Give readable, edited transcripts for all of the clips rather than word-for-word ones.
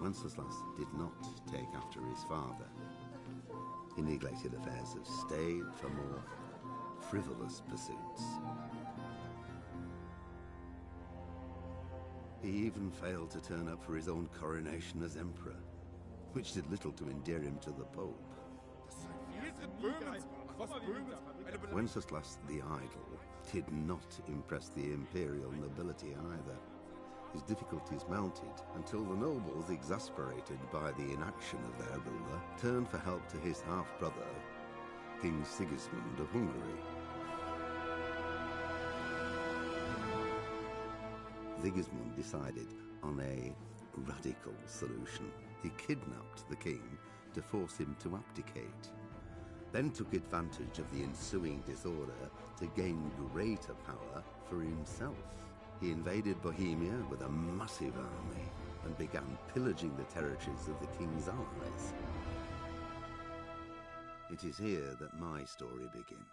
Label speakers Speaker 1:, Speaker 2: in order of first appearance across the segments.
Speaker 1: Wenceslas did not take after his father. He neglected affairs of state for more frivolous pursuits. He even failed to turn up for his own coronation as emperor, which did little to endear him to the Pope. Wenceslas the Idle did not impress the imperial nobility either. His difficulties mounted until the nobles, exasperated by the inaction of their ruler, turned for help to his half-brother, King Sigismund of Hungary. Sigismund decided on a radical solution. He kidnapped the king to force him to abdicate, then took advantage of the ensuing disorder to gain greater power for himself. He invaded Bohemia with a massive army and began pillaging the territories of the king's allies. It is here that my story begins.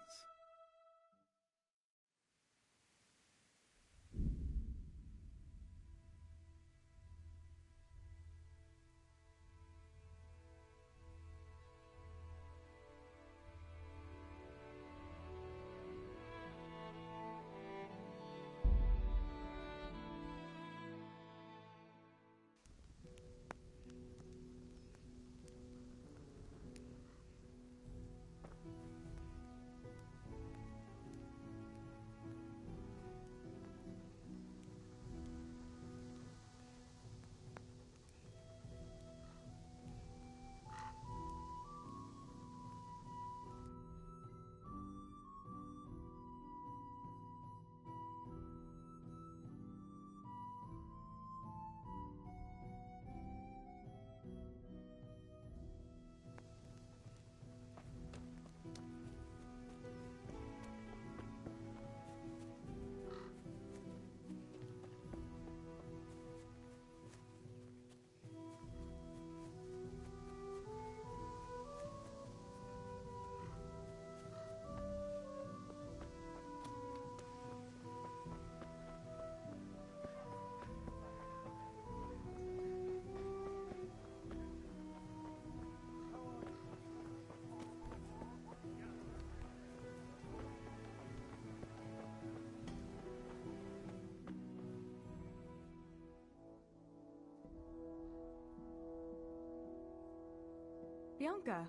Speaker 2: Bianca,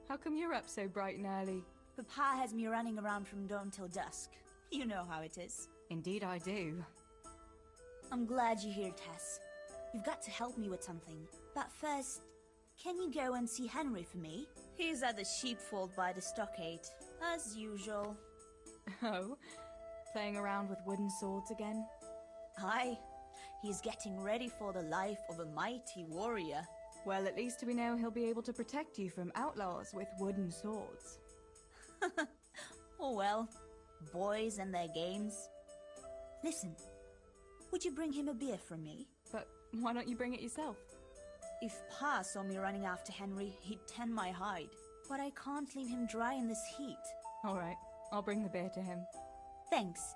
Speaker 2: how come you're up so bright and early?
Speaker 3: Papa has me running around from dawn till dusk. You know how it is.
Speaker 2: Indeed I do.
Speaker 3: I'm glad you're here, Tess. You've got to help me with something. But first, can you go and see Henry for me? He's at the sheepfold by the stockade, as usual.
Speaker 2: Oh? Playing around with wooden swords again?
Speaker 3: Aye. He's getting ready for the life of a mighty warrior.
Speaker 2: Well, at least we know he'll be able to protect you from outlaws with wooden swords.
Speaker 3: Oh well, boys and their games. Listen, would you bring him a beer from me?
Speaker 2: But why don't you bring it yourself?
Speaker 3: If Pa saw me running after Henry, he'd tan my hide. But I can't leave him dry in this heat.
Speaker 2: All right, I'll bring the beer to him.
Speaker 3: Thanks.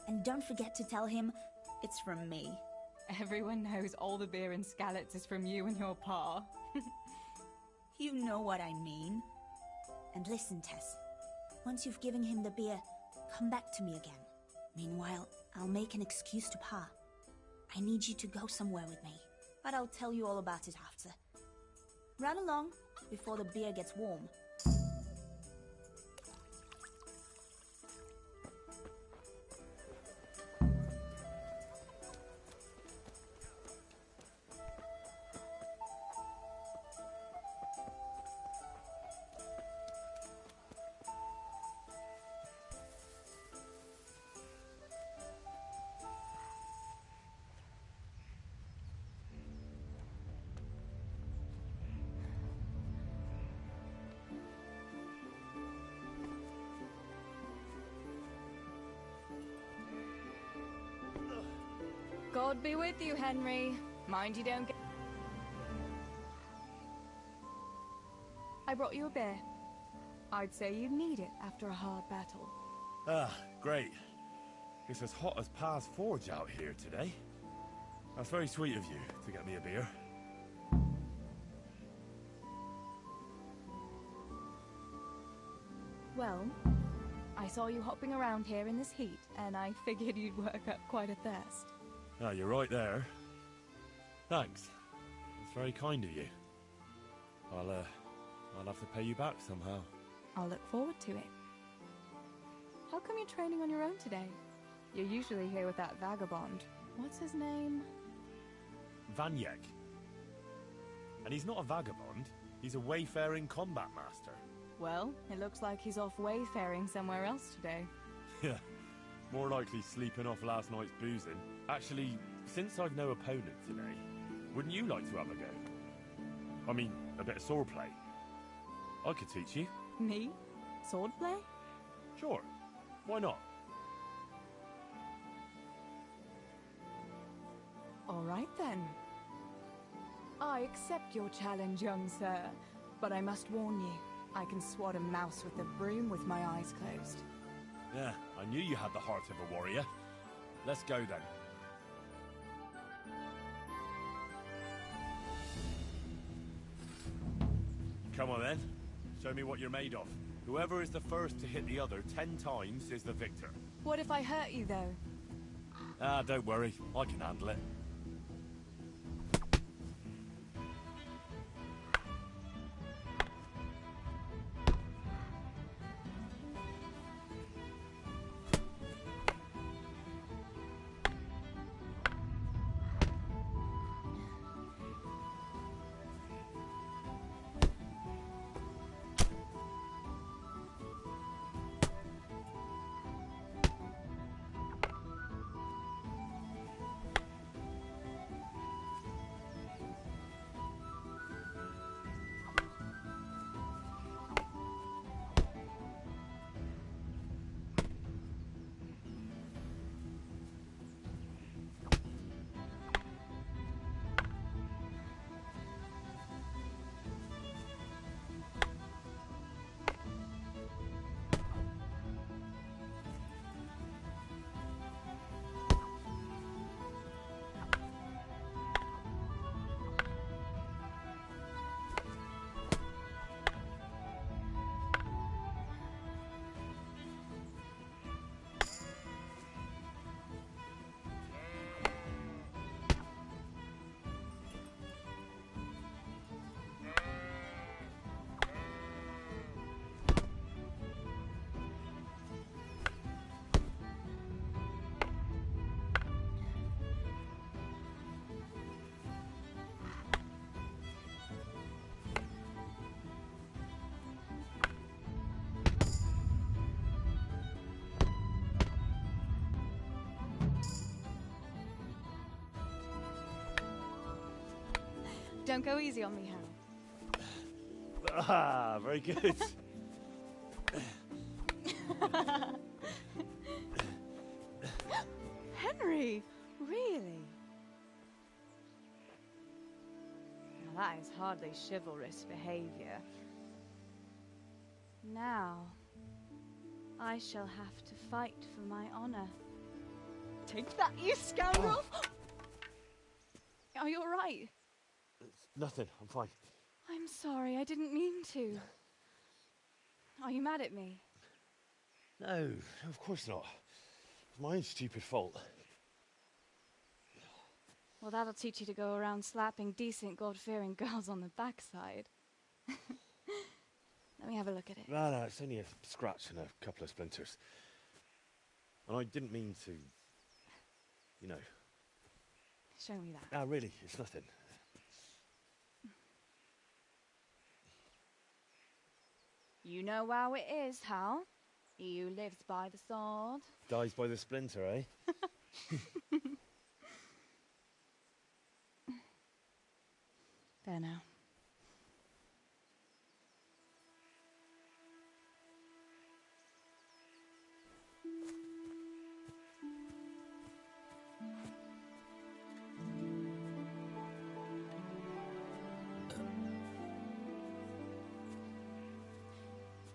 Speaker 3: And don't forget to tell him it's from me.
Speaker 2: Everyone knows all the beer in Skalitz is from you and your pa.
Speaker 3: You know what I mean. And listen, Tess. Once you've given him the beer, come back to me again. Meanwhile, I'll make an excuse to Pa. I need you to go somewhere with me. But I'll tell you all about it after. Run along before the beer gets warm.
Speaker 2: God be with you, Henry. Mind you don't get... I brought you a beer. I'd say you'd need it after a hard battle.
Speaker 4: Ah, great. It's as hot as Pa's forge out here today. That's very sweet of you to get me a beer.
Speaker 2: Well, I saw you hopping around here in this heat, and I figured you'd work up quite a thirst.
Speaker 4: Ah, you're right there. Thanks. That's very kind of you. I'll have to pay you back somehow.
Speaker 2: I'll look forward to it. How come you're training on your own today? You're usually here with that vagabond. What's his name?
Speaker 4: Vanyek. And he's not a vagabond. He's a wayfaring combat master.
Speaker 2: Well, it looks like he's off wayfaring somewhere else today.
Speaker 4: Yeah, more likely sleeping off last night's boozing. Actually, since I've no opponent today, wouldn't you like to have a go? I mean, a bit of swordplay. I could teach you.
Speaker 2: Me? Swordplay?
Speaker 4: Sure. Why not?
Speaker 2: All right then. I accept your challenge, young sir, but I must warn you, I can swat a mouse with a broom with my eyes closed.
Speaker 4: Yeah, I knew you had the heart of a warrior. Let's go then. Come on then. Show me what you're made of. Whoever is the first to hit the other 10 times is the victor.
Speaker 2: What if I hurt you, though?
Speaker 4: Ah, don't worry. I can handle it.
Speaker 2: Don't go easy on me, Hal.
Speaker 4: Ah, very good.
Speaker 2: Henry, really? Now that is hardly chivalrous behavior. Now, I shall have to fight for my honor. Take that, you scoundrel! Are you all right?
Speaker 4: Nothing, I'm fine.
Speaker 2: I'm sorry, I didn't mean to. Are you mad at me?
Speaker 4: No, of course not. It's my own stupid fault.
Speaker 2: Well, that'll teach you to go around slapping decent, God-fearing girls on the backside. Let me have a look at it.
Speaker 4: No, it's only a scratch and a couple of splinters. And I didn't mean to, you know.
Speaker 2: Show me that.
Speaker 4: No, really, it's nothing.
Speaker 2: You know how it is, Hal. He who lives by the sword
Speaker 4: Dies by the splinter, eh?
Speaker 2: There now.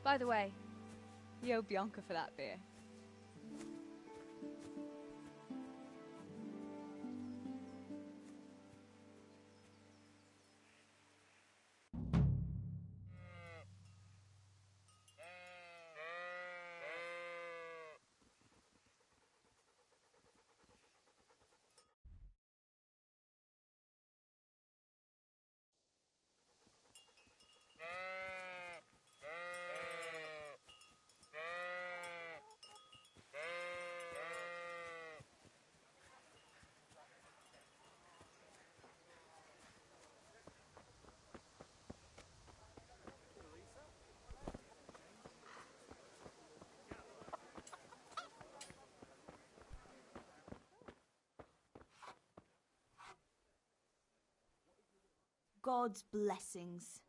Speaker 2: By the way, you owe Bianca for that beer.
Speaker 3: God's blessings.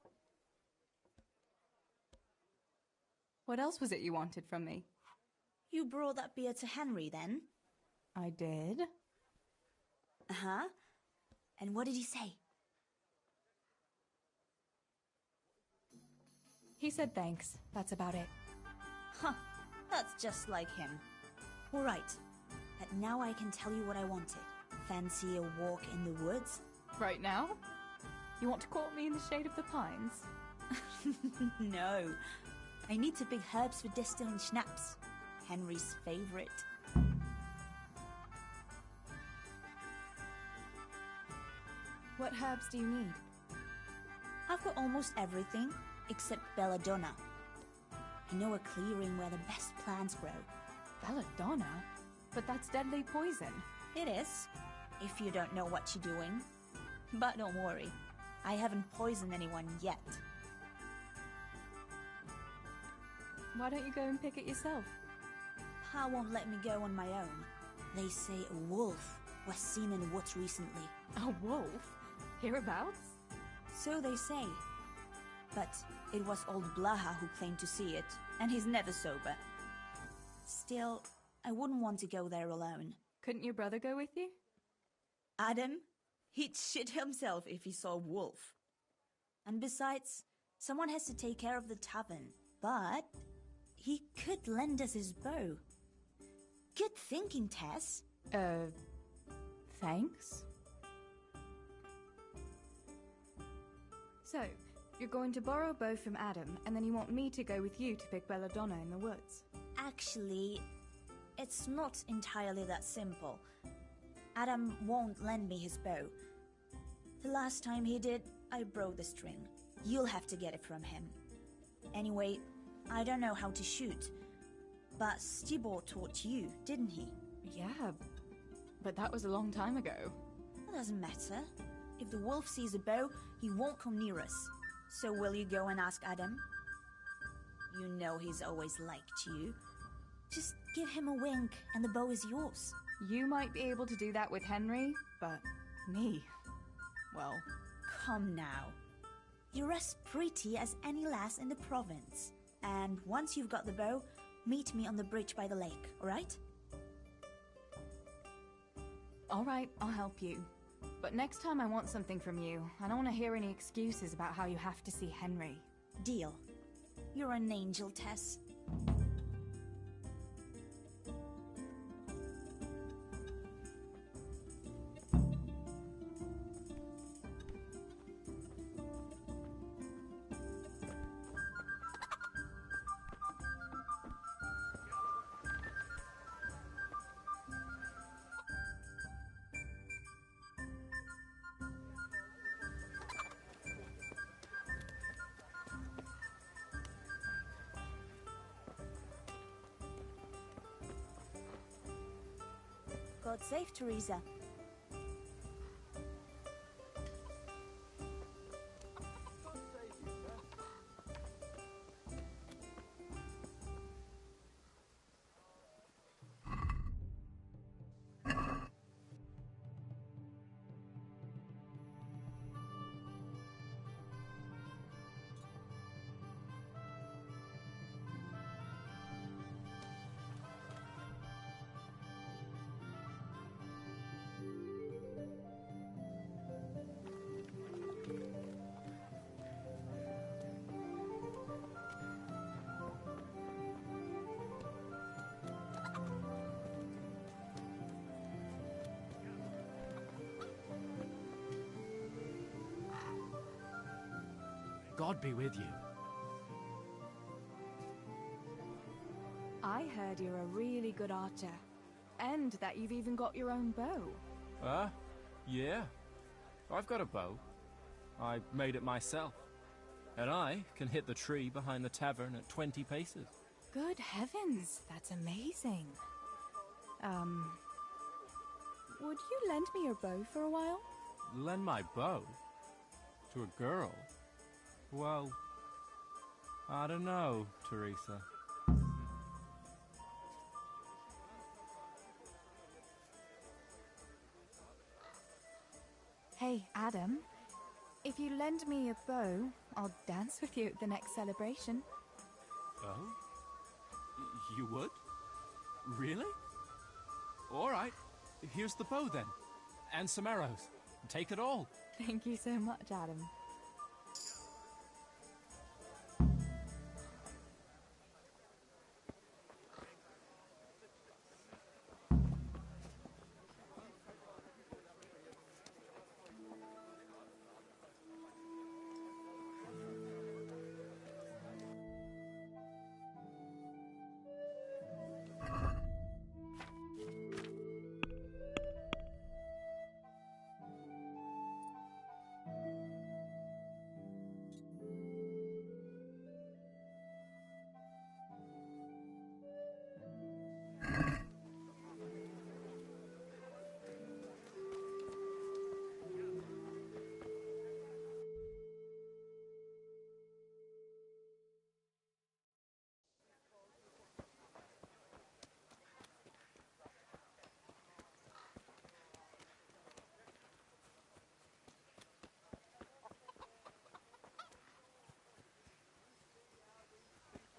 Speaker 2: What else was it you wanted from me?
Speaker 3: You brought that beer to Henry, then?
Speaker 2: I did.
Speaker 3: Uh-huh. And what did he say?
Speaker 2: He said thanks. That's about it.
Speaker 3: Huh. That's just like him. All right. But now I can tell you what I wanted. Fancy a walk in the woods?
Speaker 2: Right now? You want to court me in the shade of the pines?
Speaker 3: No. I need to pick herbs for distilling schnapps. Henry's favorite.
Speaker 2: What herbs do you need?
Speaker 3: I've got almost everything except belladonna. I know a clearing where the best plants grow.
Speaker 2: Belladonna? But that's deadly poison.
Speaker 3: It is, if you don't know what you're doing. But don't worry, I haven't poisoned anyone yet.
Speaker 2: Why don't you go and pick it yourself?
Speaker 3: Pa won't let me go on my own. They say a wolf was seen in the woods recently.
Speaker 2: A wolf? Hereabouts?
Speaker 3: So they say. But it was old Blaha who claimed to see it, and he's never sober. Still, I wouldn't want to go there alone.
Speaker 2: Couldn't your brother go with you?
Speaker 3: Adam? He'd shit himself if he saw a wolf. And besides, someone has to take care of the tavern. But he could lend us his bow. Good thinking, Tess.
Speaker 2: Thanks? So, you're going to borrow a bow from Adam, and then you want me to go with you to pick belladonna in the woods?
Speaker 3: Actually, it's not entirely that simple. Adam won't lend me his bow. The last time he did, I broke the string. You'll have to get it from him. Anyway, I don't know how to shoot. But Stibor taught you, didn't he?
Speaker 2: Yeah, but that was a long time ago.
Speaker 3: It doesn't matter. If the wolf sees a bow, he won't come near us. So will you go and ask Adam? You know he's always liked you. Just give him a wink and the bow is yours.
Speaker 2: You might be able to do that with Henry, but me, well...
Speaker 3: Come now. You're as pretty as any lass in the province. And once you've got the bow, meet me on the bridge by the lake, alright?
Speaker 2: Alright, I'll help you. But next time I want something from you. I don't want to hear any excuses about how you have to see Henry.
Speaker 3: Deal. You're an angel, Tess. God save Teresa.
Speaker 5: God be with you.
Speaker 2: I heard you're a really good archer. And that you've even got your own bow.
Speaker 5: Yeah. I've got a bow. I made it myself. And I can hit the tree behind the tavern at 20 paces.
Speaker 2: Good heavens, that's amazing. Would you lend me your bow for a while?
Speaker 5: Lend my bow? To a girl? Well, I don't know, Teresa.
Speaker 2: Hey, Adam. If you lend me a bow, I'll dance with you at the next celebration.
Speaker 5: Oh? You would? Really? All right. Here's the bow then. And some arrows. Take it all.
Speaker 2: Thank you so much, Adam.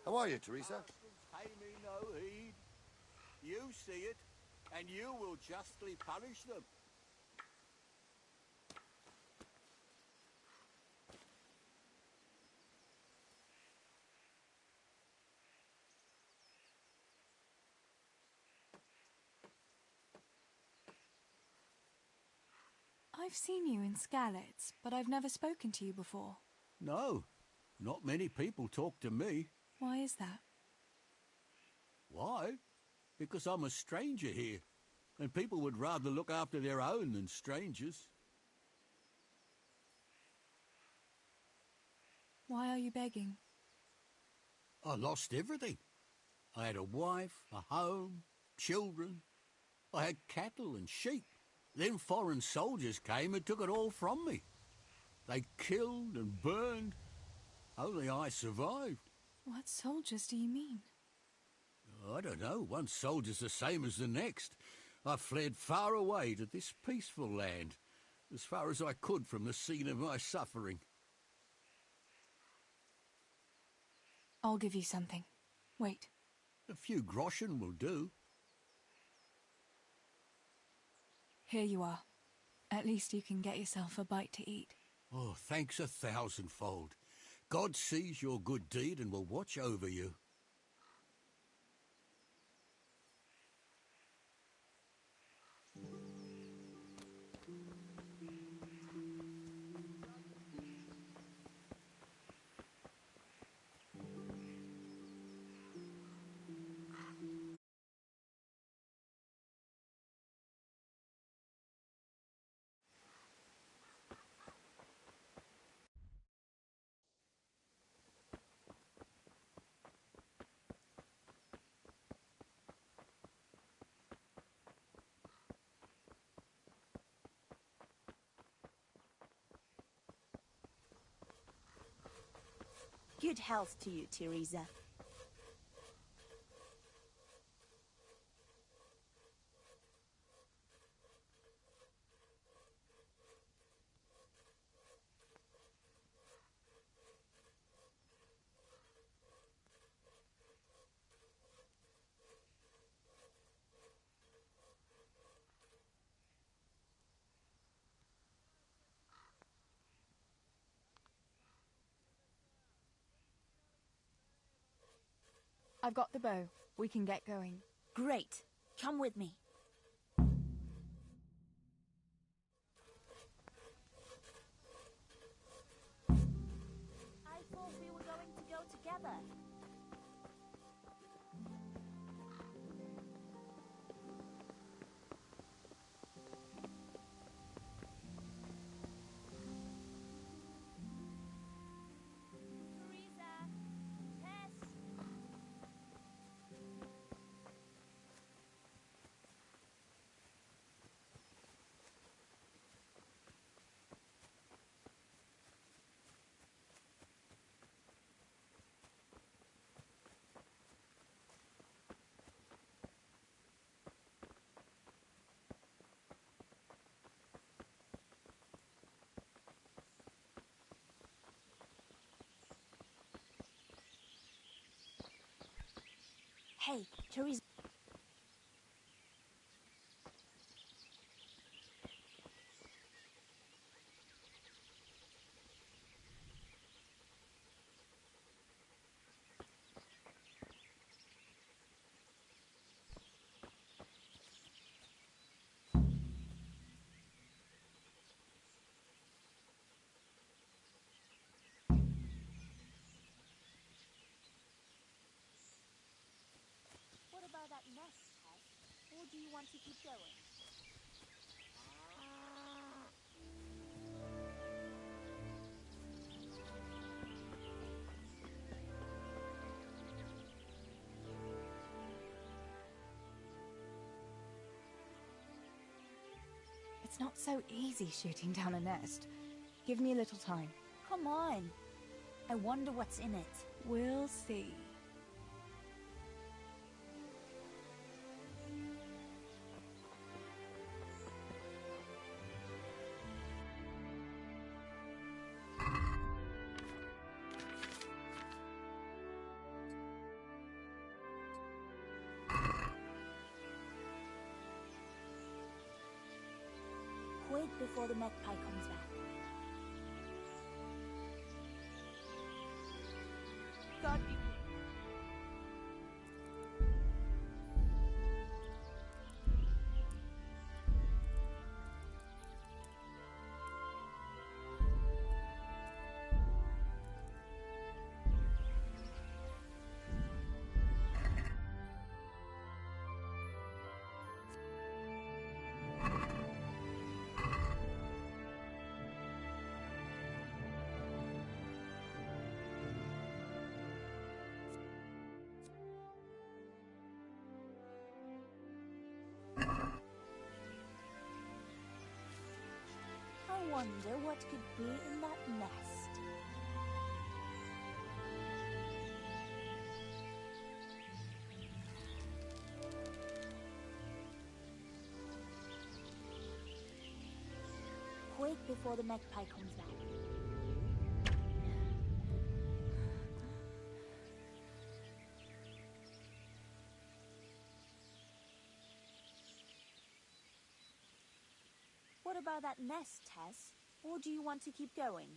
Speaker 6: How are you, Teresa?
Speaker 7: Pay me no heed. You see it, and you will justly punish them.
Speaker 2: I've seen you in Skalitz, but I've never spoken to you before.
Speaker 7: No, not many people talk to me.
Speaker 2: Why is that?
Speaker 7: Why? Because I'm a stranger here, and people would rather look after their own than strangers.
Speaker 2: Why are you begging?
Speaker 7: I lost everything. I had a wife, a home, children. I had cattle and sheep. Then foreign soldiers came and took it all from me. They killed and burned. Only I survived.
Speaker 2: What soldiers do you mean?
Speaker 7: I don't know. One soldier's the same as the next. I fled far away to this peaceful land, as far as I could from the scene of my suffering.
Speaker 2: I'll give you something. Wait.
Speaker 7: A few groschen will do.
Speaker 2: Here you are. At least you can get yourself a bite to eat.
Speaker 7: Oh, thanks 1,000-fold. God sees your good deed and will watch over you.
Speaker 3: Good health to you, Teresa.
Speaker 2: I've got the bow. We can get going.
Speaker 3: Great. Come with me. I thought we were going to go together. Teresa! Tess! Hey, Teresa. What about that nest, Tess? Or do you want to keep going?
Speaker 2: It's not so easy shooting down a nest. Give me a little time.
Speaker 3: Come on. I wonder what's in it.
Speaker 2: We'll see.
Speaker 3: Quick before the magpie comes back.
Speaker 2: God be
Speaker 3: I wonder what could be in that nest. Quick before the magpie comes back. What about that nest, Tess? Or do you want to keep going?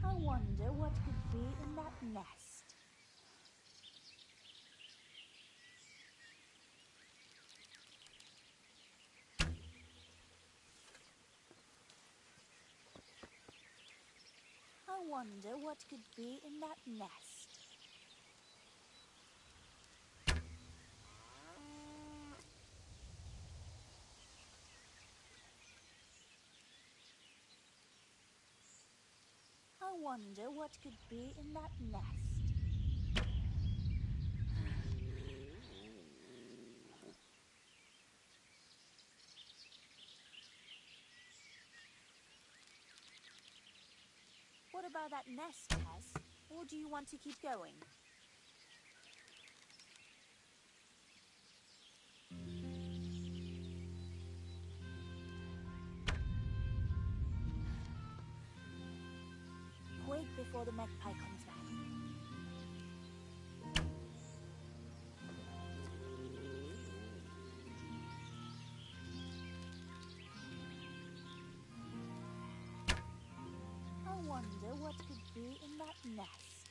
Speaker 3: I wonder what could be in that nest. I wonder what could be in that nest. I wonder what could be in that nest. What about that nest, Tess? Or do you want to keep going? Quick before the magpie comes back. I wonder what could be in that nest.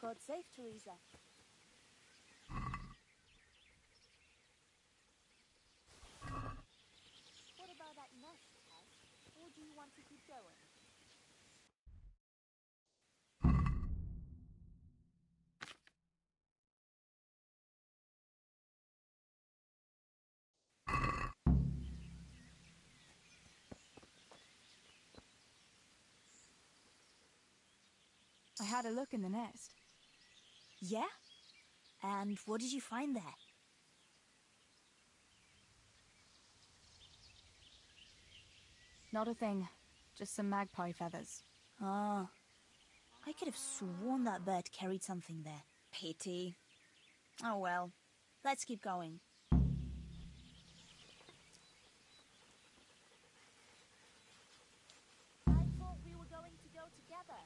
Speaker 3: God save Teresa. What about that nest, Tess? Or do you want to keep going?
Speaker 2: I had a look in the nest.
Speaker 3: Yeah? And what did you find there?
Speaker 2: Not a thing. Just some magpie feathers.
Speaker 3: Ah. I could have sworn that bird carried something there. Pity. Oh well. Let's keep going. I thought we were going to go together.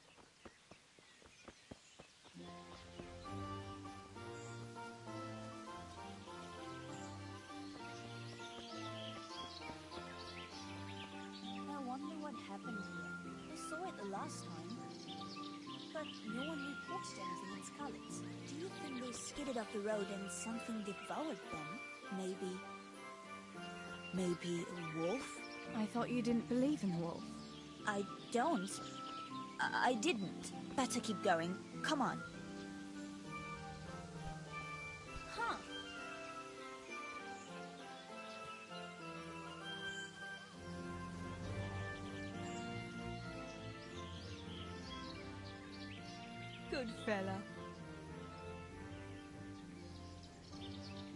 Speaker 3: I wonder what happened here. I saw it the last time, but no one reported anything in Scarlet. Do you think they skidded off the road and something devoured them? Maybe a wolf?
Speaker 2: I thought you didn't believe in the wolf.
Speaker 3: I don't. I didn't. Better keep going. Come on. Huh.
Speaker 2: Good fella.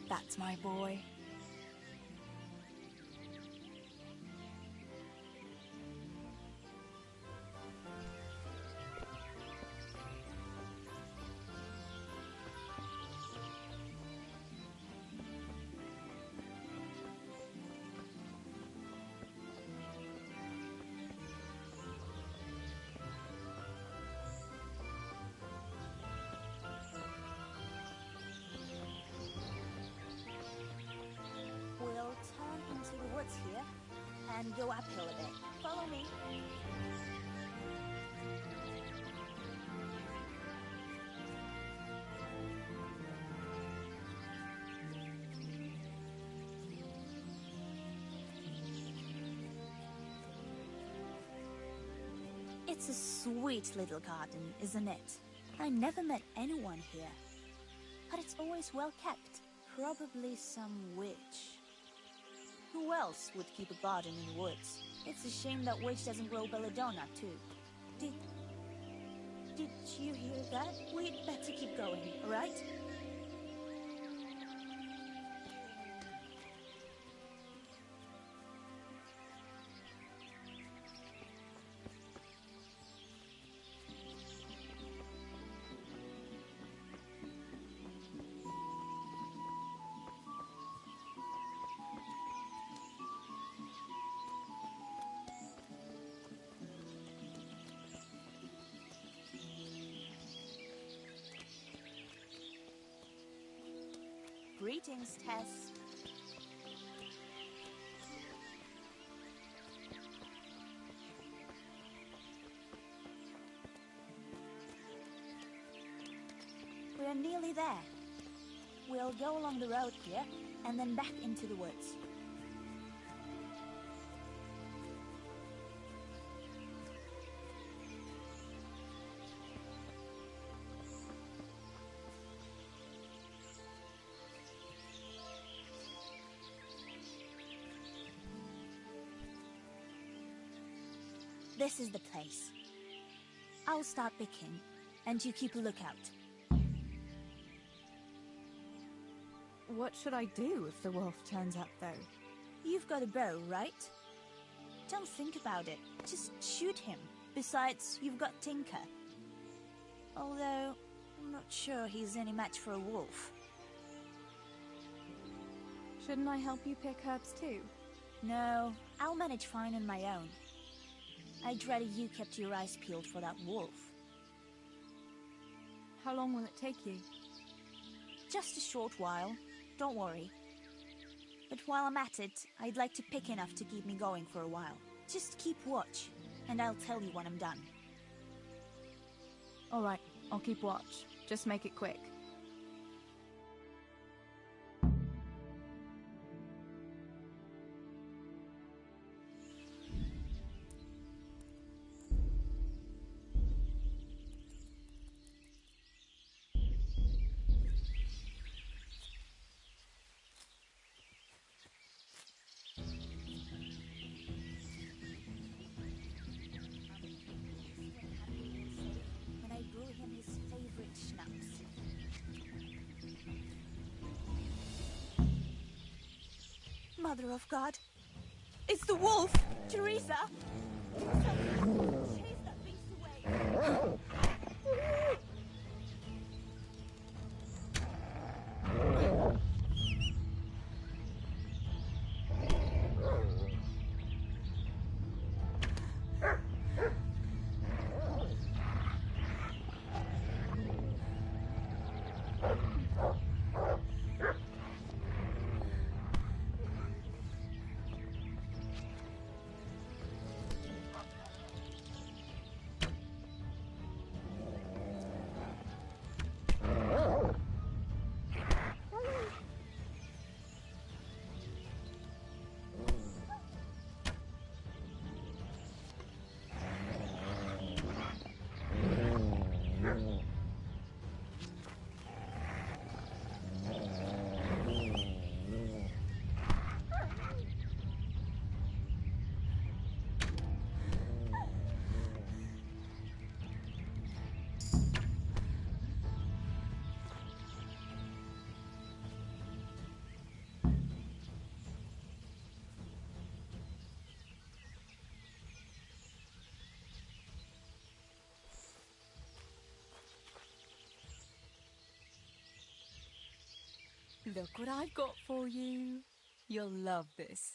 Speaker 2: That's my boy.
Speaker 3: We'll turn into the woods here and go uphill a bit. Follow me. It's a sweet little garden, isn't it? I never met anyone here, but it's always well kept. Probably some witch. Who else would keep a garden in the woods? It's a shame that witch doesn't grow belladonna, too. Did you hear that? We'd better keep going, alright? Greetings, Tess. We're nearly there. We'll go along the road here, and then back into the woods. This is the place. I'll start picking, and you keep a lookout.
Speaker 2: What should I do if the wolf turns up, though?
Speaker 3: You've got a bow, right? Don't think about it. Just shoot him. Besides, you've got Tinker. Although, I'm not sure he's any match for a wolf.
Speaker 2: Shouldn't I help you pick herbs too?
Speaker 3: No, I'll manage fine on my own. I'd rather you kept your eyes peeled for that wolf.
Speaker 2: How long will it take you?
Speaker 3: Just a short while. Don't worry. But while I'm at it, I'd like to pick enough to keep me going for a while. Just keep watch, and I'll tell you when I'm done.
Speaker 2: Alright, I'll keep watch. Just make it quick.
Speaker 3: When I brew him his favorite schnapps. Mother of God! It's the wolf! Teresa! Chase that beast away!
Speaker 2: Look what I've got for you. You'll love this.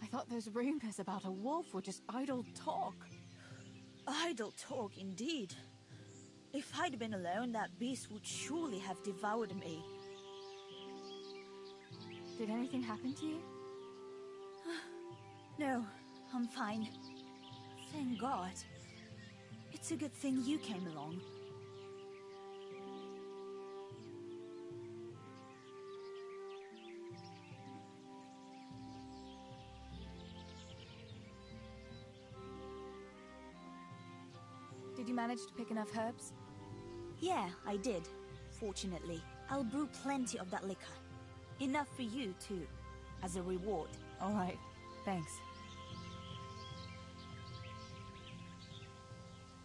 Speaker 2: I thought those rumors about a wolf were just idle talk.
Speaker 3: Idle talk, indeed. If I'd been alone, that beast would surely have devoured me.
Speaker 2: Did anything happen to you?
Speaker 3: No, I'm fine. Thank God. It's a good thing you came along.
Speaker 2: Did you manage to pick enough herbs?
Speaker 3: Yeah, I did. Fortunately, I'll brew plenty of that liquor. Enough for you, too, as a reward.
Speaker 2: All right, thanks.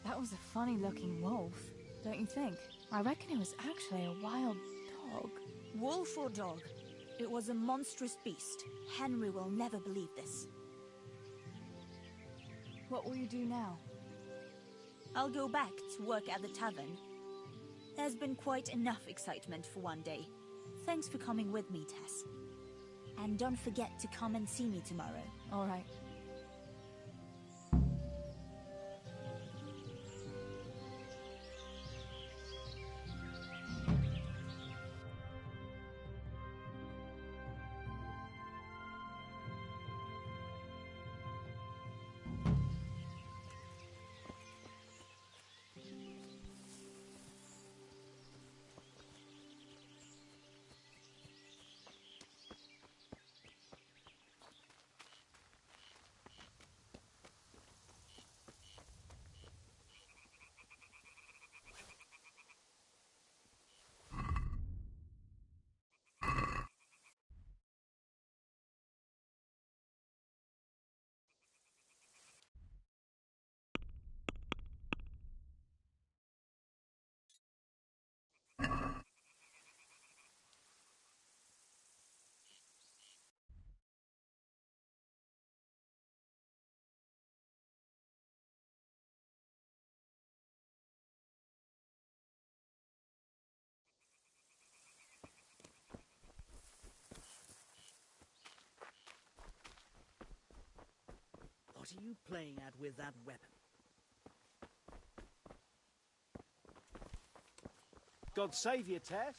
Speaker 2: That was a funny-looking wolf, don't you think? I reckon it was actually a wild dog.
Speaker 3: Wolf or dog, it was a monstrous beast. Henry will never believe this.
Speaker 2: What will you do now?
Speaker 3: I'll go back to work at the tavern. There's been quite enough excitement for one day. Thanks for coming with me, Tess. And don't forget to come and see me tomorrow.
Speaker 2: All right.
Speaker 6: What are you playing at with that weapon? God save you, Tess.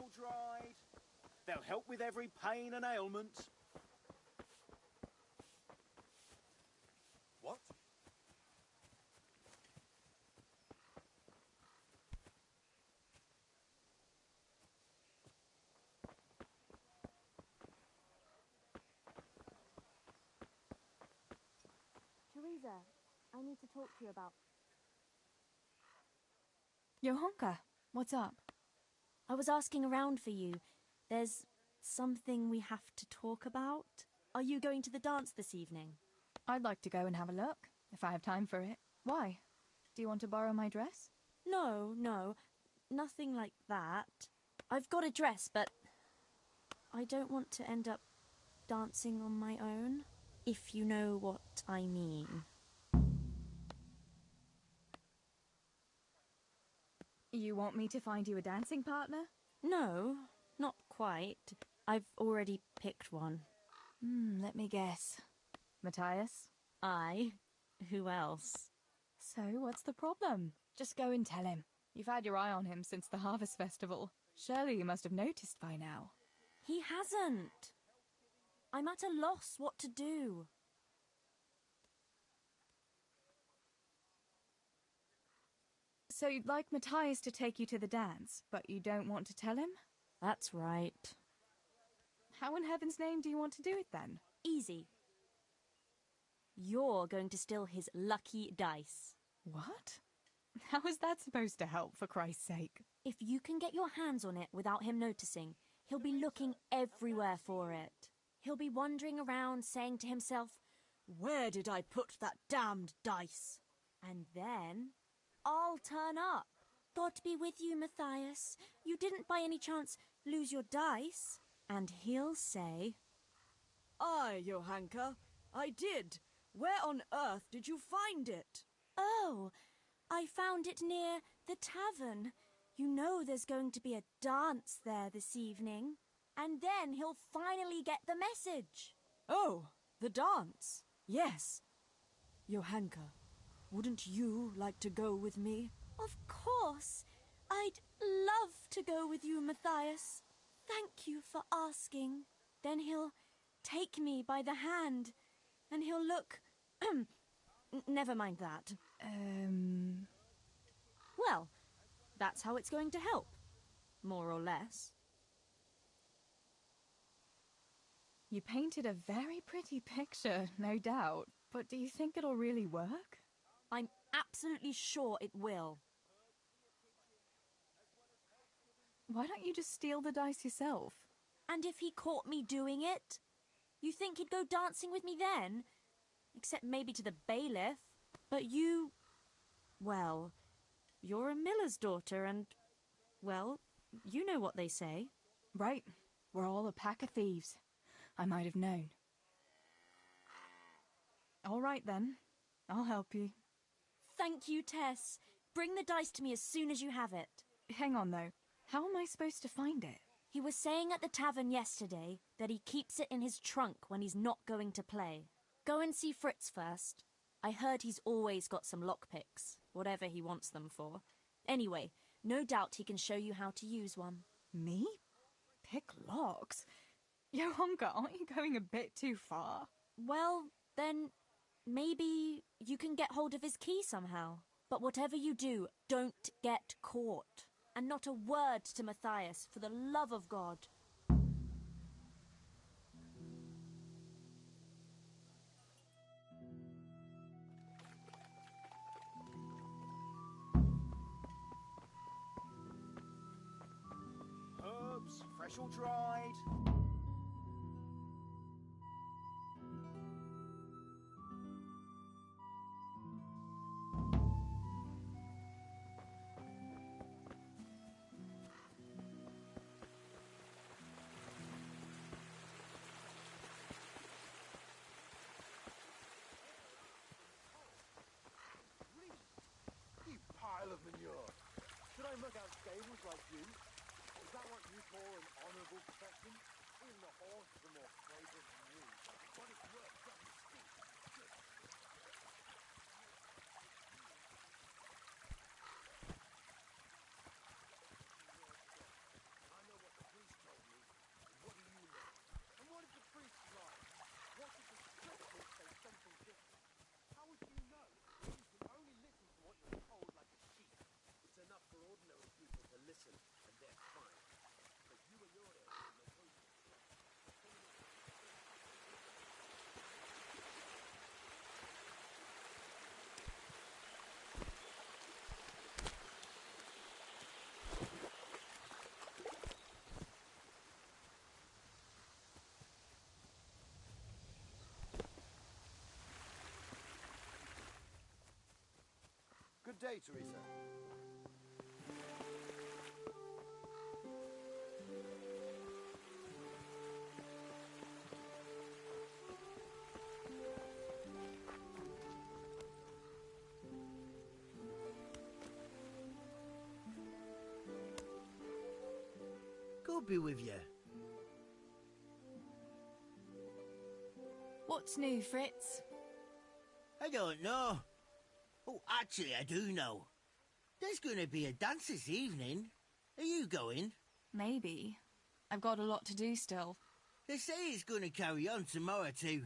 Speaker 6: or dried. They'll help with every pain and ailment.
Speaker 8: What?
Speaker 9: Teresa, I need to talk to you about...
Speaker 2: Johanka, what's up?
Speaker 9: I was asking around for you. There's something we have to talk about. Are you going to the dance this evening?
Speaker 2: I'd like to go and have a look, if I have time for it. Why? Do you want to borrow my dress?
Speaker 9: No, nothing like that. I've got a dress, but I don't want to end up dancing on my own, if you know what I mean.
Speaker 2: You want me to find you a dancing partner?
Speaker 9: No, not quite. I've already picked one.
Speaker 2: Let me guess. Matthias?
Speaker 9: Who else?
Speaker 2: So, what's the problem? Just go and tell him. You've had your eye on him since the Harvest Festival. Surely you must have noticed by now.
Speaker 9: He hasn't. I'm at a loss what to do.
Speaker 2: So you'd like Matthias to take you to the dance, but you don't want to tell him?
Speaker 9: That's right.
Speaker 2: How in heaven's name do you want to do it then?
Speaker 9: Easy. You're going to steal his lucky dice.
Speaker 2: What? How is that supposed to help, for Christ's sake?
Speaker 9: If you can get your hands on it without him noticing, he'll be looking everywhere for it. He'll be wandering around saying to himself, "Where did I put that damned dice?" And then I'll turn up. God be with you, Matthias. You didn't by any chance lose your dice? And he'll say,
Speaker 10: "Aye, Johanka, I did. Where on earth did you find it?"
Speaker 9: "Oh, I found it near the tavern. You know there's going to be a dance there this evening." And then he'll finally get the message.
Speaker 10: "Oh, the dance. Yes. Johanka, wouldn't you like to go with me?"
Speaker 9: Of course. I'd love to go with you, Matthias. Thank you for asking. Then he'll take me by the hand, and he'll look... Never mind that. Well, that's how it's going to help. More or less.
Speaker 2: You painted a very pretty picture, no doubt. But do you think it'll really work?
Speaker 9: I'm absolutely sure it will.
Speaker 2: Why don't you just steal the dice yourself?
Speaker 9: And if he caught me doing it? You think he'd go dancing with me then? Except maybe to the bailiff. But you... Well, you're a miller's daughter and... Well, you know what they say.
Speaker 2: Right. We're all a pack of thieves. I might have known. All right, then. I'll help you.
Speaker 9: Thank you, Tess. Bring the dice to me as soon as you have it.
Speaker 2: Hang on, though. How am I supposed to find it?
Speaker 9: He was saying at the tavern yesterday that he keeps it in his trunk when he's not going to play. Go and see Fritz first. I heard he's always got some lockpicks, whatever he wants them for. Anyway, no doubt he can show you how to use one.
Speaker 2: Me? Pick locks? Johanka, aren't you going a bit too far?
Speaker 9: Well, then maybe you can get hold of his key somehow. But whatever you do, don't get caught. And not a word to Matthias, for the love of God.
Speaker 6: Herbs, fresh or dried.
Speaker 8: You pile of manure. Should I mug out stables like you? Is that what you call an honourable profession? Even the horses are more fragrant than you. But it's worth getting stiff. I know what Good day, Teresa.
Speaker 11: God be with you.
Speaker 2: What's new, Fritz?
Speaker 11: I don't know. Oh, actually, I do know. There's going to be a dance this evening. Are you going?
Speaker 2: Maybe. I've got a lot to do still.
Speaker 11: They say it's going to carry on tomorrow too.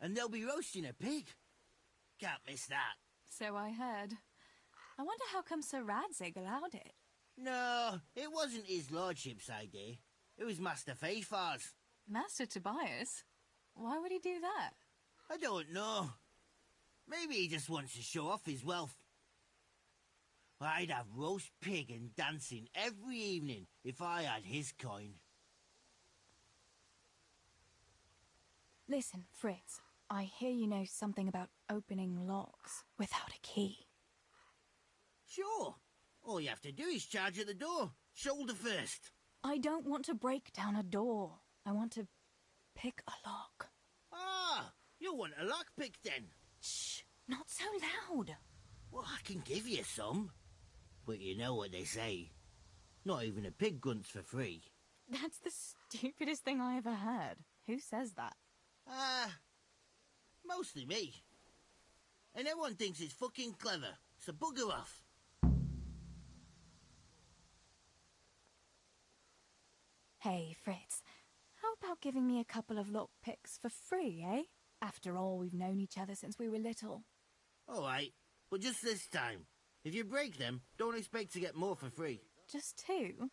Speaker 11: And they'll be roasting a pig. Can't miss that.
Speaker 2: So I heard. I wonder how come Sir Radzig allowed it.
Speaker 11: No, it wasn't his lordship's idea. It was Master Fayfar's.
Speaker 2: Master Tobias? Why would he do that?
Speaker 11: I don't know. Maybe he just wants to show off his wealth. I'd have roast pig and dancing every evening if I had his coin.
Speaker 2: Listen, Fritz, I hear you know something about opening locks without a key.
Speaker 11: Sure. All you have to do is charge at the door, shoulder first.
Speaker 2: I don't want to break down a door. I want to pick a lock.
Speaker 11: Ah, you want a lockpick then?
Speaker 2: Shh, not so loud.
Speaker 11: Well, I can give you some. But you know what they say. Not even a pig grunts for free.
Speaker 2: That's the stupidest thing I ever heard. Who says that?
Speaker 11: Mostly me. And everyone thinks it's fucking clever, so bugger off.
Speaker 2: Hey, Fritz, how about giving me a couple of lockpicks for free, eh? After all, we've known each other since we were little.
Speaker 11: All right, but just this time. If you break them, don't expect to get more for free.
Speaker 2: Just two?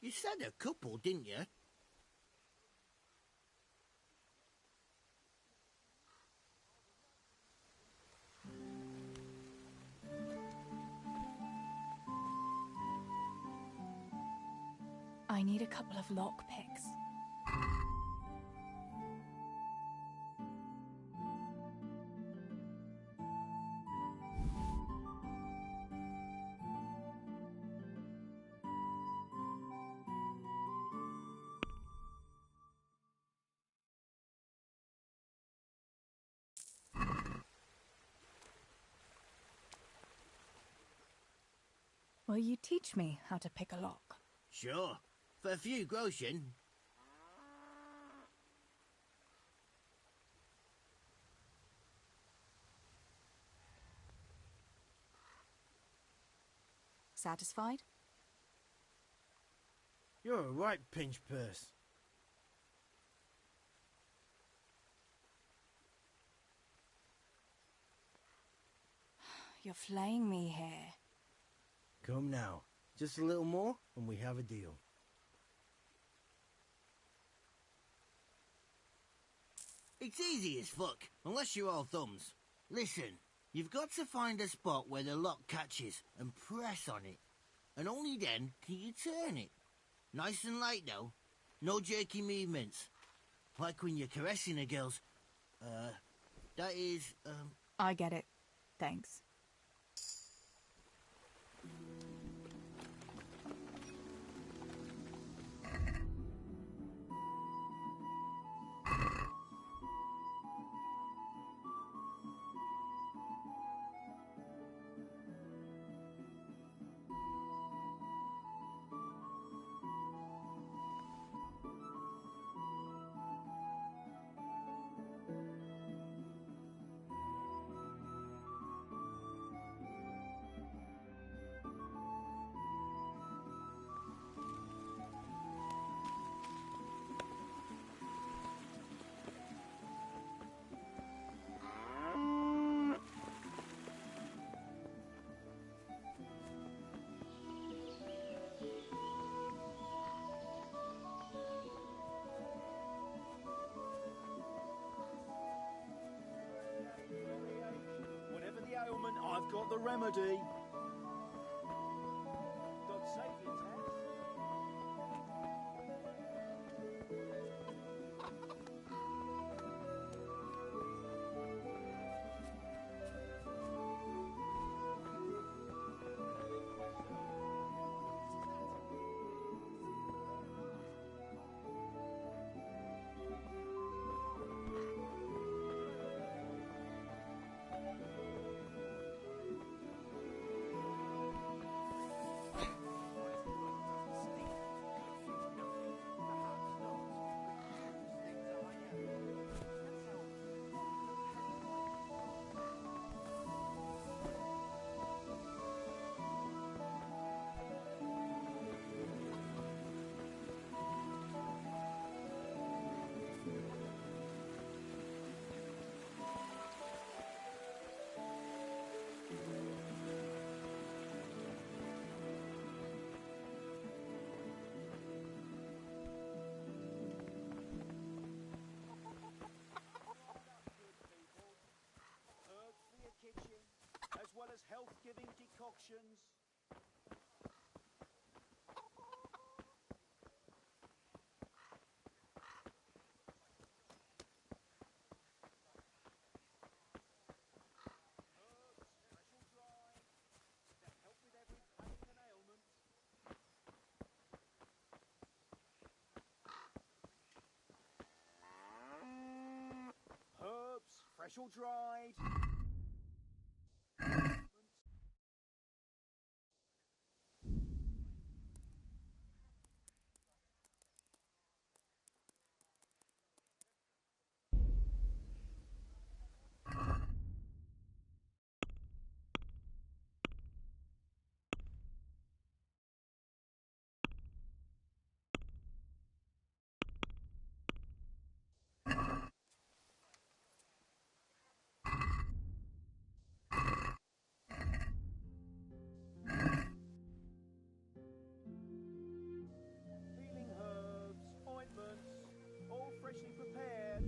Speaker 11: You said a couple, didn't you?
Speaker 2: I need a couple of lockpicks. Will you teach me how to pick a lock?
Speaker 11: Sure. For a few groschen.
Speaker 2: Satisfied?
Speaker 11: You're a right pinch purse.
Speaker 2: You're flaying me here.
Speaker 11: Come now. Just a little more and we have a deal. It's easy as fuck, unless you're all thumbs. Listen, you've got to find a spot where the lock catches and press on it. And only then can you turn it. Nice and light though. No jerky movements. Like when you're caressing a girl's...
Speaker 2: I get it. Thanks.
Speaker 6: Whatever the ailment, I've got the remedy. God save you, Tess. Potions. Fresh or dried? Healing herbs, ointments, all freshly prepared.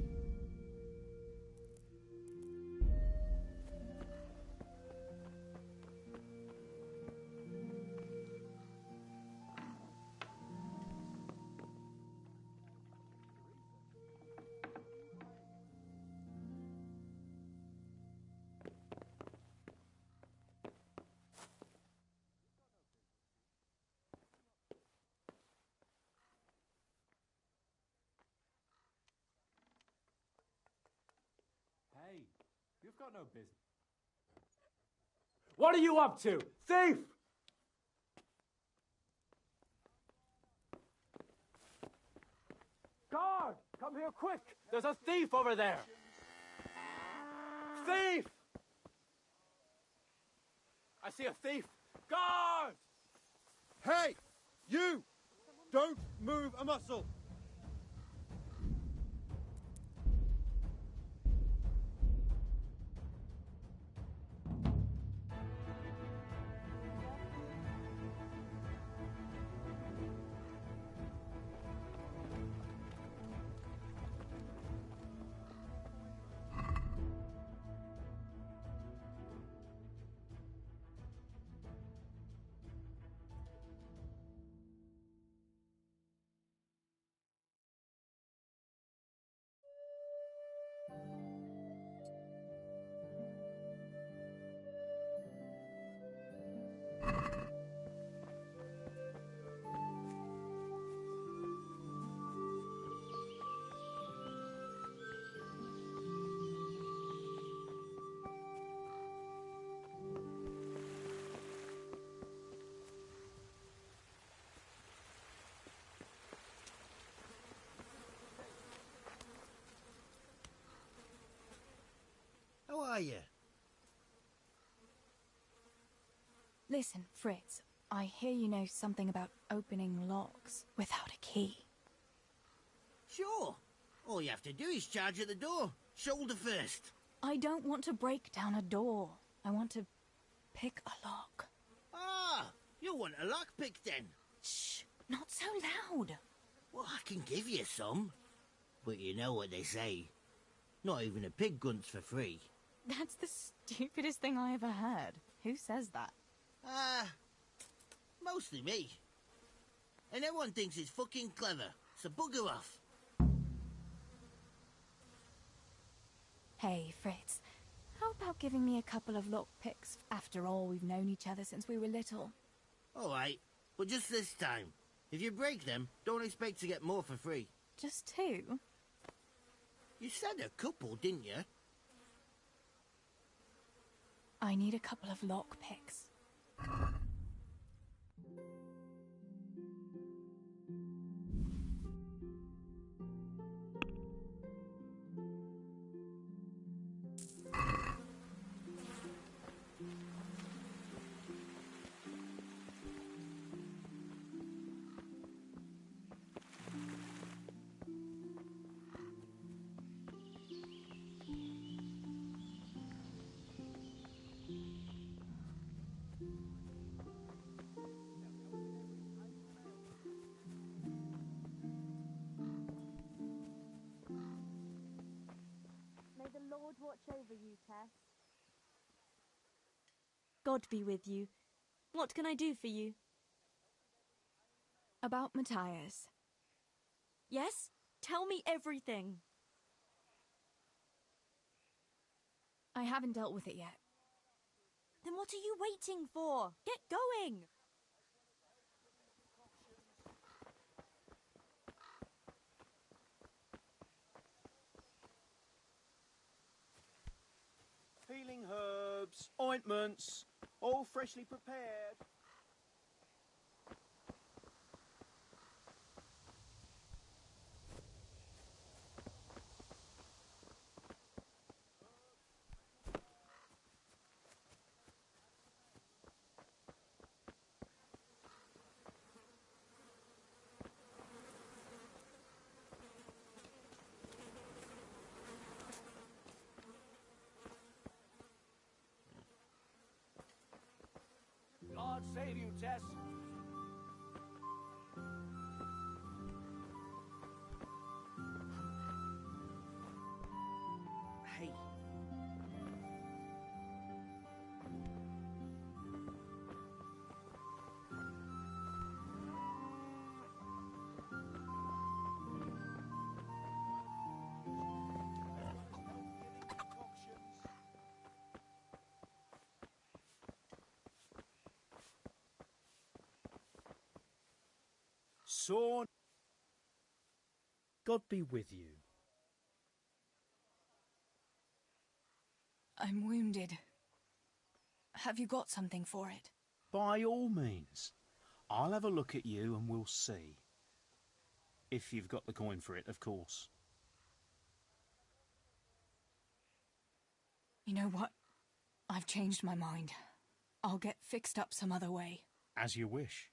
Speaker 5: Hey, you've got no business. What are you up to? Thief! Guard! Come here quick! There's a thief over there! Thief! I see a thief! Guard!
Speaker 8: Hey! You! Don't move a muscle!
Speaker 11: How are you?
Speaker 2: Listen, Fritz, I hear you know something about opening locks without a key.
Speaker 11: Sure. All you have to do is charge at the door. Shoulder first.
Speaker 2: I don't want to break down a door. I want to pick a lock.
Speaker 11: Ah, you want a lockpick then?
Speaker 2: Shh, not so loud.
Speaker 11: Well, I can give you some. But you know what they say. Not even a pig grunts for free.
Speaker 2: That's the stupidest thing I ever heard. Who says that?
Speaker 11: Mostly me. And everyone thinks it's fucking clever, so bugger off.
Speaker 2: Hey, Fritz, how about giving me a couple of lockpicks? After all, we've known each other since we were little.
Speaker 11: All right, but just this time. If you break them, don't expect to get more for free.
Speaker 2: Just two?
Speaker 11: You said a couple, didn't you?
Speaker 2: I need a couple of lockpicks.
Speaker 9: May the Lord watch over you, Tess. God be with you. What can I do for you?
Speaker 2: About Matthias.
Speaker 9: Yes? Tell me everything.
Speaker 2: I haven't dealt with it yet.
Speaker 9: Then what are you waiting for? Get going!
Speaker 6: Healing herbs, ointments, all freshly prepared. God save you, Tess. Hey. Sawn. God be with you.
Speaker 2: I'm wounded. Have you got something for it?
Speaker 6: By all means. I'll have a look at you and we'll see. If you've got the coin for it, of course.
Speaker 2: You know what? I've changed my mind. I'll get fixed up some other way.
Speaker 6: As you wish.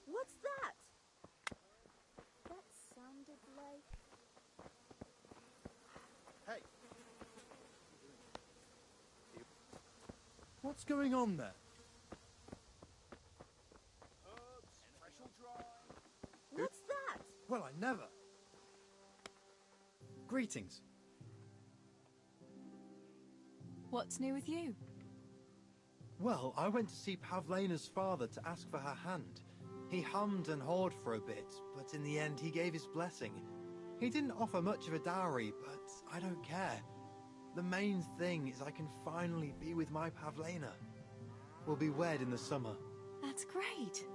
Speaker 9: What's that? That sounded like...
Speaker 8: Hey. What's going on there?
Speaker 6: Herbs, fresh or dry.
Speaker 9: What's that?
Speaker 8: Well, I never. Greetings.
Speaker 2: What's new with you?
Speaker 8: Well, I went to see Pavlena's father to ask for her hand. He hummed and hawed for a bit, but in the end he gave his blessing. He didn't offer much of a dowry, but I don't care. The main thing is I can finally be with my Pavlena. We'll be wed in the summer.
Speaker 2: That's great.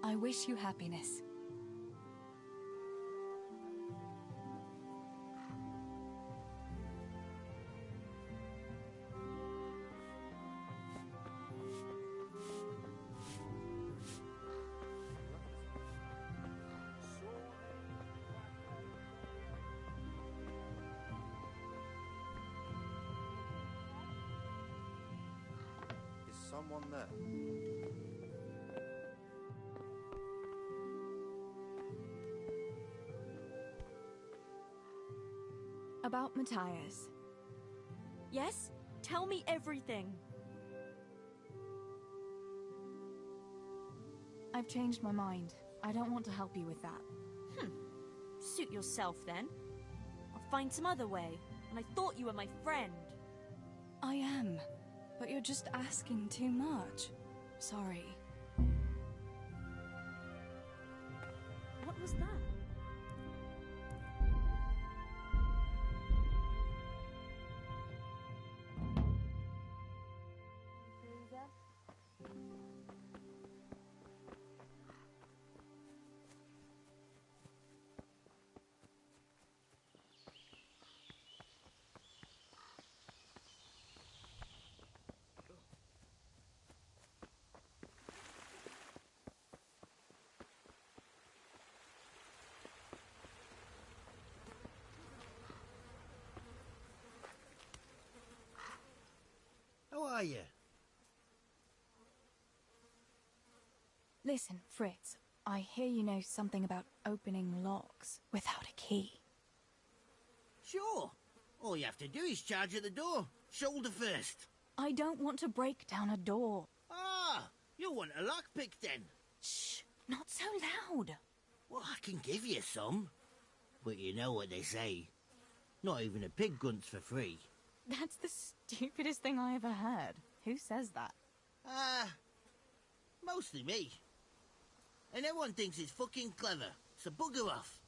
Speaker 2: I wish you happiness.
Speaker 8: Is someone there?
Speaker 2: About Matthias.
Speaker 9: Yes? Tell me everything.
Speaker 2: I've changed my mind. I don't want to help you with that.
Speaker 9: Suit yourself then. I'll find some other way. And I thought you were my friend.
Speaker 2: I am, but you're just asking too much. Sorry.
Speaker 9: What was that?
Speaker 11: How are you?
Speaker 2: Listen, Fritz. I hear you know something about opening locks without a key.
Speaker 11: Sure. All you have to do is charge at the door. Shoulder first.
Speaker 2: I don't want to break down a door.
Speaker 11: Ah, You'll want a lockpick then.
Speaker 9: Shh, not so loud.
Speaker 11: Well, I can give you some. But you know what they say. Not even a pig grunts for free.
Speaker 2: That's the stupidest thing I ever heard. Who says that?
Speaker 11: Mostly me. And everyone thinks it's fucking clever, so bugger off.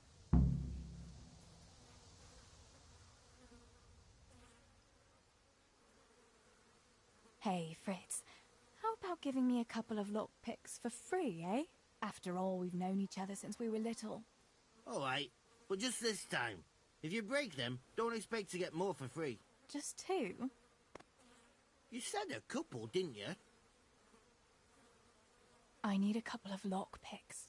Speaker 2: Hey, Fritz. How about giving me a couple of lockpicks for free, eh? After all, we've known each other since we were little.
Speaker 11: All right, but just this time. If you break them, don't expect to get more for free.
Speaker 2: Just two?
Speaker 11: You said a couple, didn't you?
Speaker 2: I need a couple of lockpicks.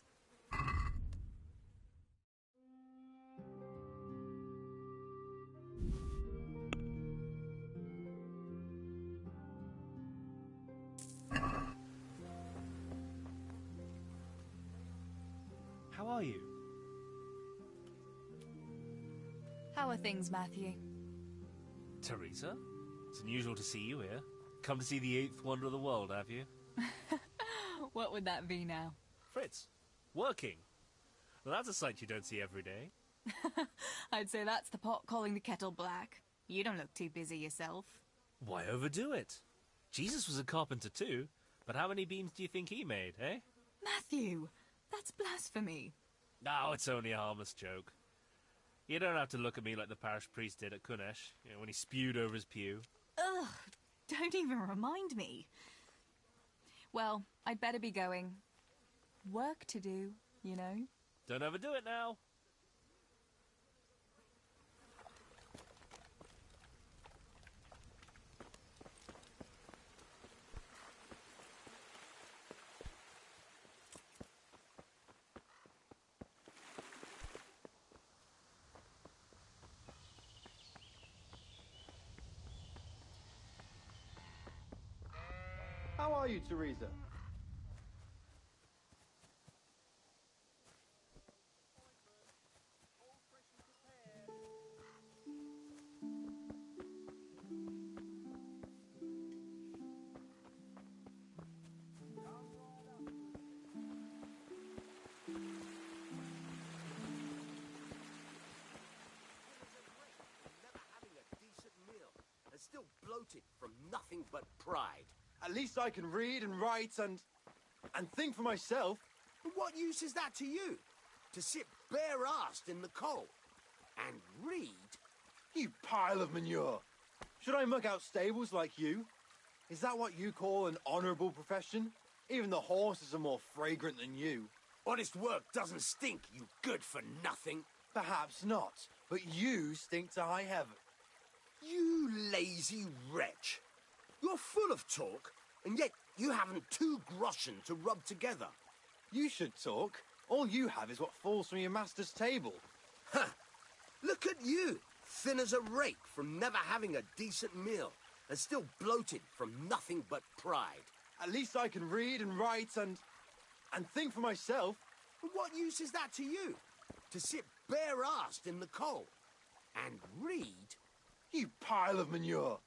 Speaker 6: How are you?
Speaker 2: How are things, Matthew?
Speaker 12: Teresa? It's unusual to see you here. Come to see the eighth wonder of the world, have you?
Speaker 2: What would that be now?
Speaker 12: Fritz, working. Well, that's a sight you don't see every day.
Speaker 2: I'd say that's the pot calling the kettle black. You don't look too busy yourself.
Speaker 12: Why overdo it? Jesus was a carpenter too, but how many beams do you think he made, eh?
Speaker 2: Matthew, that's blasphemy.
Speaker 12: No, it's only a harmless joke. You don't have to look at me like the parish priest did at Kunesh, when he spewed over his pew.
Speaker 2: Ugh, don't even remind me. Well, I'd better be going. Work to do, you know.
Speaker 12: Don't overdo it now.
Speaker 8: How are you, Teresa?
Speaker 13: Still bloated from nothing but pride.
Speaker 8: At least I can read and write and think for myself.
Speaker 13: But what use is that to you? To sit bare-assed in the cold and read?
Speaker 8: You pile of manure. Should I muck out stables like you? Is that what you call an honourable profession? Even the horses are more fragrant than you.
Speaker 13: Honest work doesn't stink, you good-for-nothing.
Speaker 8: Perhaps not, but you stink to high heaven.
Speaker 13: You lazy wretch. You're full of talk, and yet you haven't 2 groschen to rub together.
Speaker 8: You should talk. All you have is what falls from your master's table.
Speaker 13: Ha! Look at you, thin as a rake from never having a decent meal, and still bloated from nothing but pride.
Speaker 8: At least I can read and write and think for myself.
Speaker 13: But what use is that to you? To sit bare-assed in the cold and read?
Speaker 8: You pile of manure.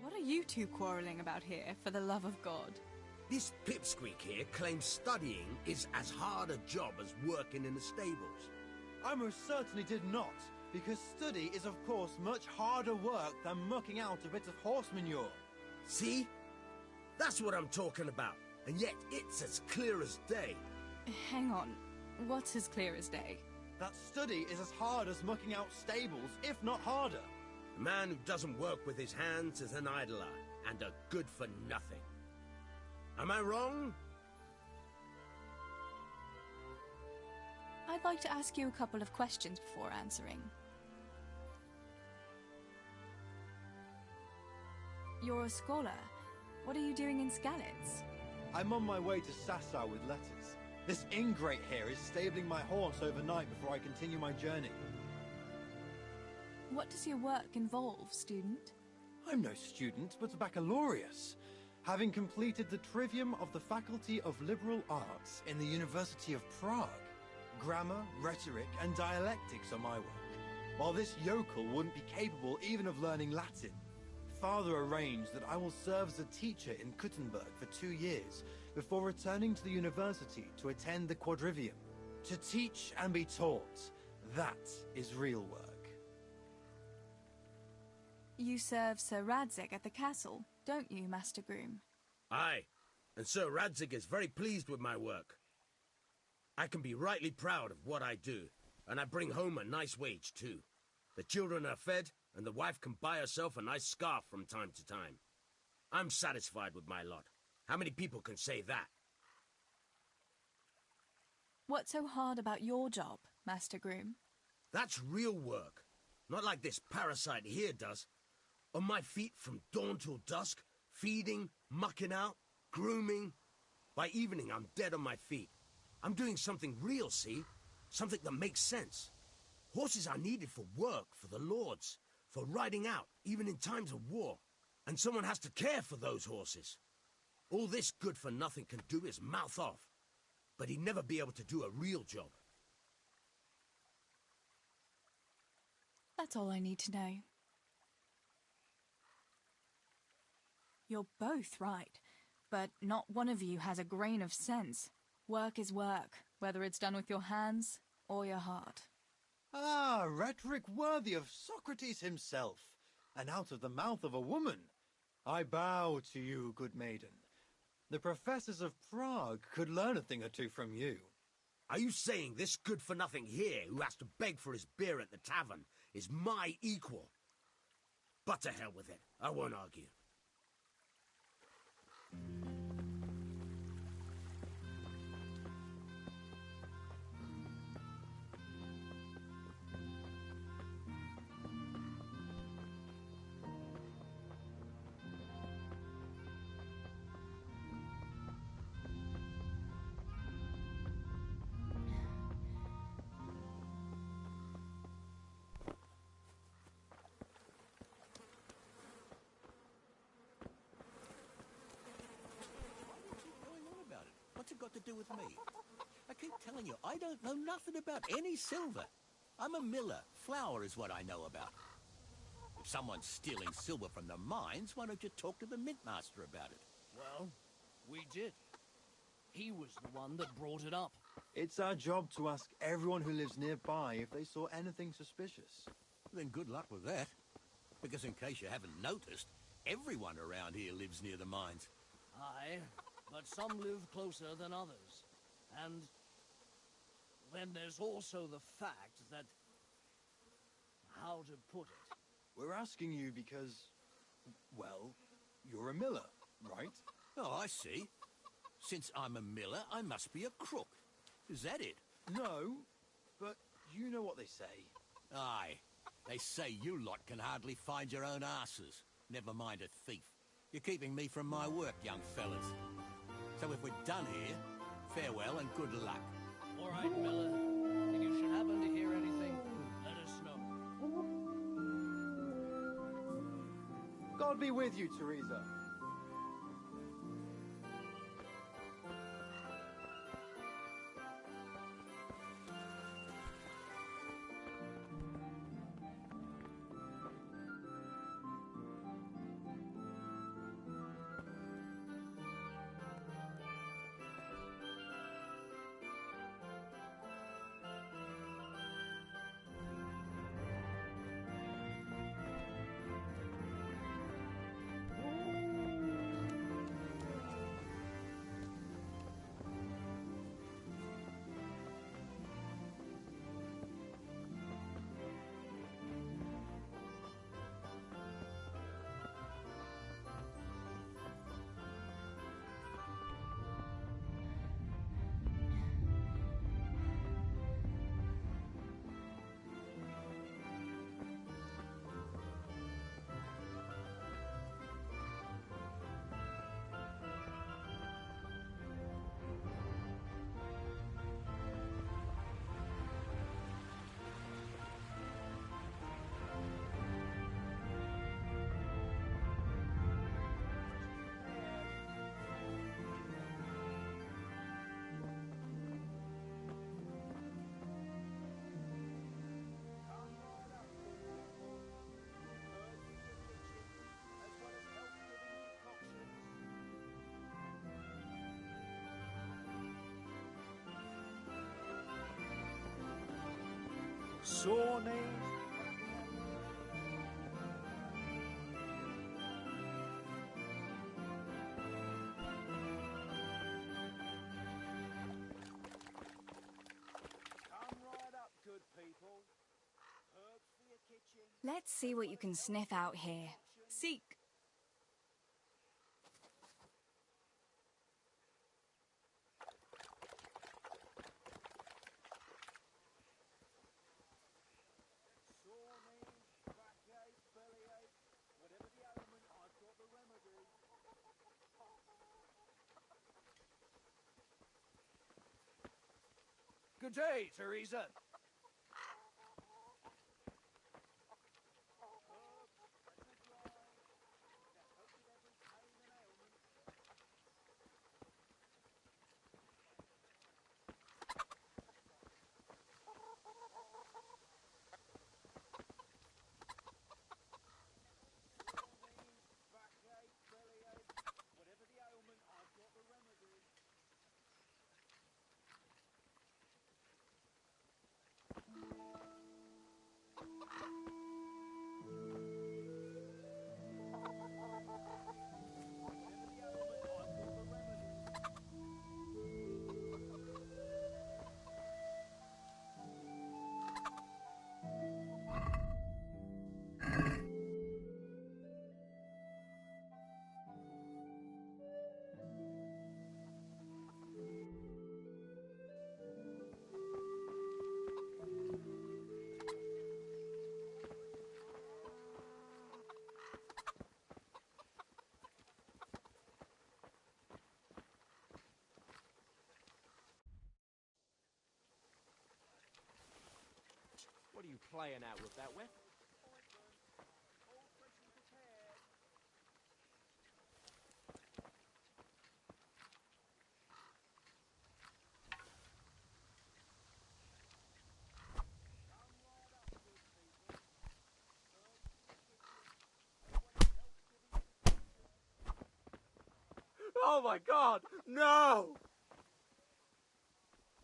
Speaker 2: What are you two quarrelling about here, for the love of God?
Speaker 13: This pipsqueak here claims studying is as hard a job as working in the stables.
Speaker 8: I most certainly did not, because study is of course much harder work than mucking out a bit of horse manure.
Speaker 13: See? That's what I'm talking about, and yet it's as clear as day.
Speaker 2: Hang on, what's as clear as day?
Speaker 8: That study is as hard as mucking out stables, if not harder.
Speaker 13: A man who doesn't work with his hands is an idler, and a good-for-nothing. Am I wrong?
Speaker 2: I'd like to ask you a couple of questions before answering. You're a scholar. What are you doing in Skalitz?
Speaker 8: I'm on my way to Sassa with letters.
Speaker 14: This ingrate here is stabling my horse overnight before I continue my journey.
Speaker 2: What does your work involve, student?
Speaker 14: I'm no student, but a baccalaureus, having completed the trivium of the Faculty of Liberal Arts in the University of Prague. Grammar, rhetoric, and dialectics are my work, while this yokel wouldn't be capable even of learning Latin. Father arranged that I will serve as a teacher in Kuttenberg for 2 years, before returning to the university to attend the quadrivium. To teach and be taught, that is real work.
Speaker 2: You serve Sir Radzig at the castle, don't you, Master Groom?
Speaker 13: Aye, and Sir Radzig is very pleased with my work. I can be rightly proud of what I do, and I bring home a nice wage too. The children are fed, and the wife can buy herself a nice scarf from time to time. I'm satisfied with my lot. How many people can say that?
Speaker 2: What's so hard about your job, Master Groom?
Speaker 13: That's real work. Not like this parasite here does. On my feet from dawn till dusk, feeding, mucking out, grooming. By evening, I'm dead on my feet. I'm doing something real, see? Something that makes sense. Horses are needed for work, for the lords, for riding out, even in times of war. And someone has to care for those horses. All this good-for-nothing can do is mouth off. But he'd never be able to do a real job.
Speaker 2: That's all I need to know. You're both right, but not one of you has a grain of sense. Work is work, whether it's done with your hands or your heart.
Speaker 14: Ah, rhetoric worthy of Socrates himself, and out of the mouth of a woman. I bow to you, good maiden. The professors of Prague could learn a thing or two from you.
Speaker 13: Are you saying this good-for-nothing here, who has to beg for his beer at the tavern, is my equal? But to hell with it. I won't argue.
Speaker 7: What's it got to do with me? I keep telling you, I don't know nothing about any silver. I'm a miller. Flour is what I know about. If someone's stealing silver from the mines, why don't you talk to the mint master about it?
Speaker 15: Well, we did. He was the one that brought it up.
Speaker 14: It's our job to ask everyone who lives nearby if they saw anything suspicious.
Speaker 7: Then good luck with that. Because in case you haven't noticed, everyone around here lives near the mines.
Speaker 15: Aye, but some live closer than others. And then there's also the fact that... how to put it?
Speaker 14: We're asking you because, well, you're a miller, right?
Speaker 7: Oh, I see. Since I'm a miller, I must be a crook. Is that it?
Speaker 14: No, but you know what they say.
Speaker 7: Aye. They say you lot can hardly find your own asses. Never mind a thief. You're keeping me from my work, young fellas. So if we're done here, farewell and good luck.
Speaker 15: All right, Miller. If you should happen to hear anything, let us know.
Speaker 14: God be with you, Teresa.
Speaker 6: Sore knees.
Speaker 15: Come right up, good people. Herbs for your kitchen.
Speaker 2: Let's see what you can sniff out here. Seek.
Speaker 15: Sore knees, backache, bellyache, whatever the ailment, I've got the remedy. Good day, Teresa.
Speaker 16: What are you playing at with that with? Oh my god, no!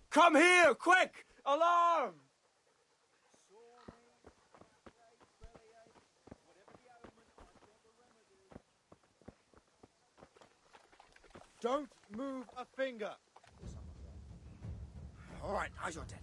Speaker 16: Come here, quick! Alarm!
Speaker 13: Don't move a finger. All right, eyes on dead.